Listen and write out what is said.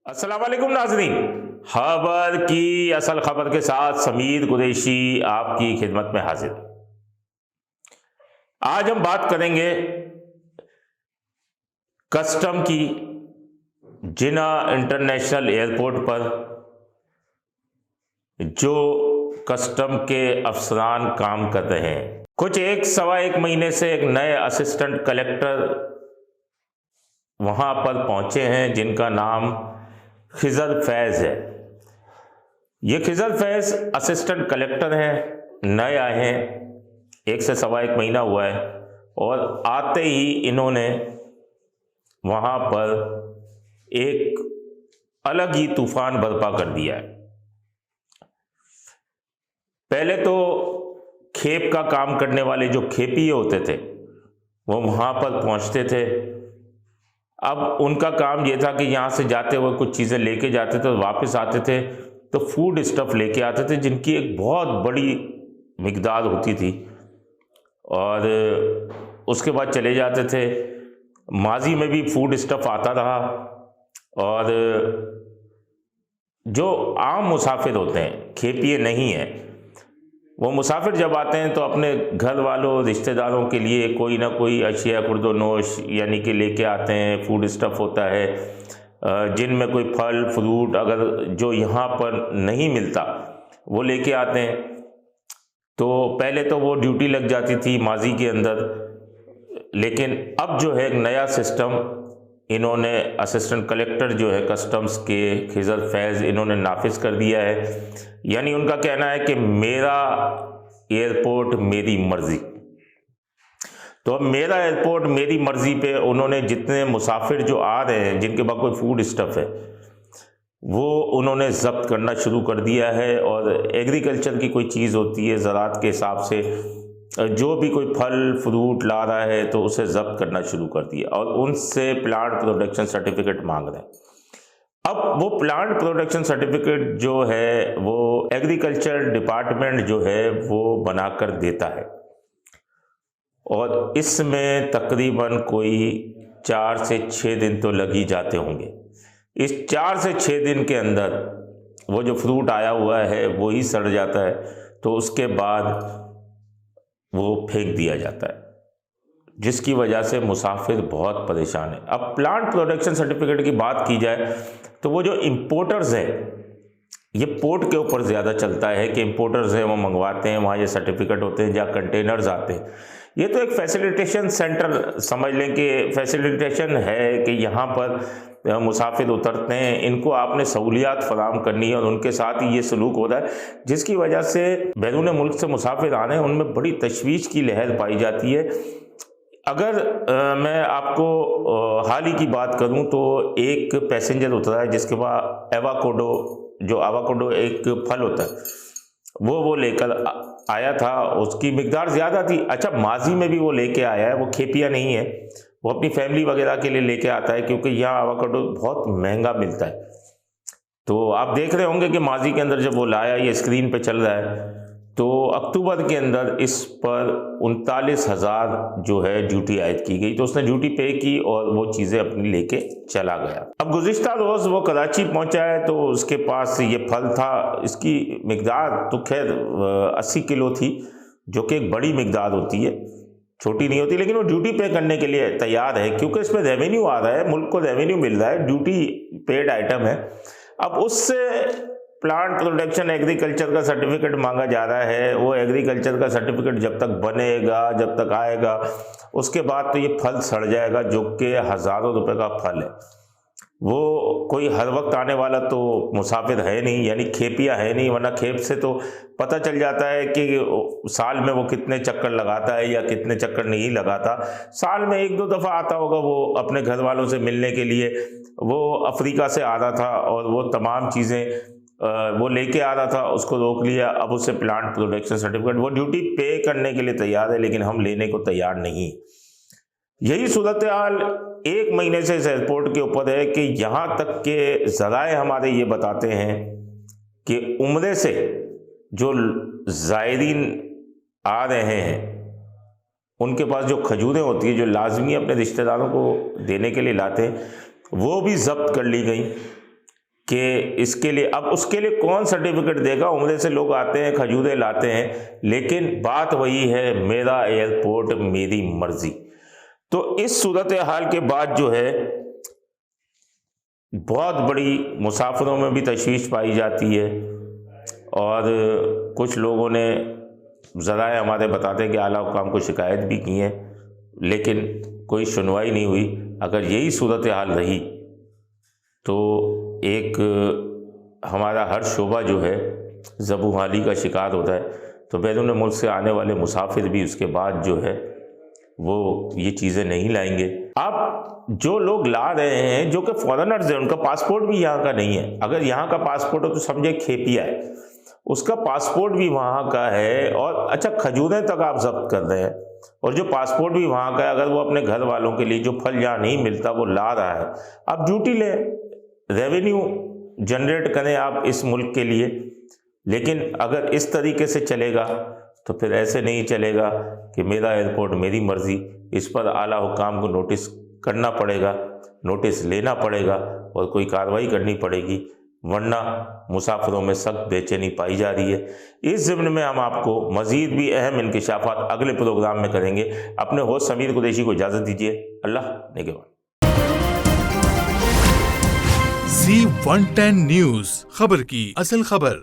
अस्सलाम वालेकुम नाज़रीन। खबर की असल खबर के साथ समीर कुरैशी आपकी खिदमत में हाजिर। आज हम बात करेंगे कस्टम की। जिना इंटरनेशनल एयरपोर्ट पर जो कस्टम के अफसरान काम कर रहे हैं, कुछ सवा एक महीने से एक नए असिस्टेंट कलेक्टर वहां पर पहुंचे हैं जिनका नाम खिजर फैज़ है। ये खिजर फैज़ असिस्टेंट कलेक्टर हैं, नए आए हैं, एक से सवा एक महीना हुआ है और आते ही इन्होंने वहाँ पर एक अलग ही तूफान बर्पा कर दिया है। पहले तो खेप का काम करने वाले जो खेपी होते थे वो वहाँ पर पहुँचते थे। अब उनका काम ये था कि यहाँ से जाते हुए कुछ चीज़ें लेके जाते थे और वापस आते थे तो फूड स्टफ़ लेके आते थे जिनकी एक बहुत बड़ी मिकदार होती थी और उसके बाद चले जाते थे। माजी में भी फूड स्टफ़ आता रहा और जो आम मुसाफिर होते हैं, खेपिए नहीं हैं, वो मुसाफिर जब आते हैं तो अपने घर वालों रिश्तेदारों के लिए कोई ना कोई अशिया खुर्दोनोश यानी कि लेके आते हैं। फूड स्टफ़ होता है जिनमें कोई फल फ्रूट अगर जो यहाँ पर नहीं मिलता वो लेके आते हैं। तो पहले तो वो ड्यूटी लग जाती थी माजी के अंदर, लेकिन अब जो है एक नया सिस्टम इन्होंने असिस्टेंट कलेक्टर जो है कस्टम्स के खिजर फैज़ इन्होंने नाफिज कर दिया है। यानी उनका कहना है कि मेरा एयरपोर्ट मेरी मर्जी। तो अब मेरा एयरपोर्ट मेरी मर्जी पे उन्होंने जितने मुसाफिर जो आ रहे हैं जिनके पास कोई फूड स्टफ़ है वो उन्होंने ज़ब्त करना शुरू कर दिया है। और एग्रीकल्चर की कोई चीज़ होती है ज़राअत के हिसाब से जो भी कोई फल फ्रूट ला रहा है तो उसे ज़ब्त करना शुरू कर दिया और उनसे प्लांट प्रोडक्शन सर्टिफिकेट मांग रहे हैं। अब वो प्लांट प्रोडक्शन सर्टिफिकेट जो है वो एग्रीकल्चर डिपार्टमेंट जो है वो बनाकर देता है और इसमें तकरीबन कोई 4 से 6 दिन तो लग ही जाते होंगे। इस 4 से 6 दिन के अंदर वो जो फ्रूट आया हुआ है वो ही सड़ जाता है, तो उसके बाद वो फेंक दिया जाता है, जिसकी वजह से मुसाफिर बहुत परेशान है। अब प्लांट प्रोडक्शन सर्टिफिकेट की बात की जाए तो वो जो इंपोर्टर्स हैं, ये पोर्ट के ऊपर ज़्यादा चलता है कि इंपोर्टर्स हैं वो मंगवाते हैं, वहाँ ये सर्टिफिकेट होते हैं, जहाँ कंटेनर्स आते हैं। ये तो एक फैसिलिटेशन सेंटर समझ लें कि फैसिलिटेशन है कि यहाँ पर मुसाफिर उतरते हैं, इनको आपने सहूलियात फराहम करनी है और उनके साथ ही ये सलूक हो रहा है, जिसकी वजह से बैरून मुल्क से मुसाफिर आने उनमें बड़ी तशवीश की लहर पाई जाती है। अगर मैं आपको हाल ही की बात करूं तो एक पैसेंजर उतरा है जिसके पास एवाकोडो, जो आवाकोडो एक फल होता है वो लेकर आया था। उसकी मिकदार ज़्यादा थी। अच्छा, माजी में भी वो लेके आया है, वो खेपिया नहीं है, वो अपनी फैमिली वगैरह के लिए लेके आता है क्योंकि यहाँ आवाकोडो बहुत महंगा मिलता है। तो आप देख रहे होंगे कि माजी के अंदर जब वो लाया, ये स्क्रीन पे चल रहा है, तो अक्टूबर के अंदर इस पर 39,000 जो है ड्यूटी आयद की गई। तो उसने ड्यूटी पे की और वो चीज़ें अपनी लेके चला गया। अब गुज़िश्ता रोज़ वो कराची पहुंचा है तो उसके पास ये फल था। इसकी मिकदार तो खैर 80 किलो थी, जो कि एक बड़ी मिकदार होती है, छोटी नहीं होती, लेकिन वो ड्यूटी पे करने के लिए तैयार है क्योंकि इसमें रेवेन्यू आ रहा है, मुल्क को रेवेन्यू मिल रहा है, ड्यूटी पेड आइटम है। अब उससे प्लांट प्रोडक्शन एग्रीकल्चर का सर्टिफिकेट मांगा जा रहा है। वो एग्रीकल्चर का सर्टिफिकेट जब तक बनेगा, जब तक आएगा, उसके बाद तो ये फल सड़ जाएगा, जो कि हज़ारों रुपए का फल है। वो कोई हर वक्त आने वाला तो मुसाफिर है नहीं, यानी खेपिया है नहीं, वरना खेप से तो पता चल जाता है कि साल में वो कितने चक्कर लगाता है या कितने चक्कर नहीं लगाता। साल में 1-2 दफ़ा आता होगा वो अपने घर वालों से मिलने के लिए। वो अफ्रीका से आ रहा था और वो तमाम चीज़ें वो लेके आ रहा था, उसको रोक लिया। अब उससे प्लांट प्रोडक्शन सर्टिफिकेट, वो ड्यूटी पे करने के लिए तैयार है लेकिन हम लेने को तैयार नहीं। यही सूरत हाल 1 महीने से इस एयरपोर्ट के ऊपर है कि यहाँ तक के ज़राए हमारे ये बताते हैं कि उम्रे से जो ज़ायरीन आ रहे हैं उनके पास जो खजूरें होती है जो लाजमी अपने रिश्तेदारों को देने के लिए लाते हैं, वो भी जब्त कर ली गई। कि इसके लिए, अब उसके लिए कौन सर्टिफिकेट देगा? उम्रे से लोग आते हैं, खजूरें लाते हैं, लेकिन बात वही है, मेरा एयरपोर्ट मेरी मर्जी। तो इस सूरत हाल के बाद जो है बहुत बड़ी मुसाफिरों में भी तशवीश पाई जाती है, और कुछ लोगों ने ज़राए हमारे बताते हैं कि आला हुकाम को शिकायत भी की है, लेकिन कोई सुनवाई नहीं हुई। अगर यही सूरत हाल रही तो एक हमारा हर शोबा जो है ज़बूहाली का शिकार होता है, तो बैरून मुल्क से आने वाले मुसाफिर भी उसके बाद जो है वो ये चीज़ें नहीं लाएंगे। अब जो लोग ला रहे हैं, जो कि फॉरेनर्स हैं, उनका पासपोर्ट भी यहाँ का नहीं है। अगर यहाँ का पासपोर्ट हो तो समझे खेपिया है, उसका पासपोर्ट भी वहाँ का है, और अच्छा खजूरें तक आप जब्त कर रहे हैं, और जो पासपोर्ट भी वहाँ का है। अगर वो अपने घर वालों के लिए जो फल जहाँ नहीं मिलता वो ला रहा है, आप ड्यूटी लें, रेवेन्यू जनरेट करें आप इस मुल्क के लिए। लेकिन अगर इस तरीके से चलेगा तो फिर ऐसे नहीं चलेगा कि मेरा एयरपोर्ट मेरी मर्जी। इस पर आला हुकाम को नोटिस करना पड़ेगा, नोटिस लेना पड़ेगा और कोई कार्रवाई करनी पड़ेगी, वरना मुसाफिरों में सख्त बेचैनी पाई जा रही है। इस ज़िम्न में हम आपको मज़ीद भी अहम इंकिशाफात अगले प्रोग्राम में करेंगे। अपने होस्ट समीर कुरैशी को इजाज़त दीजिए। अल्लाह निगहबान। Z110 न्यूज़, खबर की असल खबर।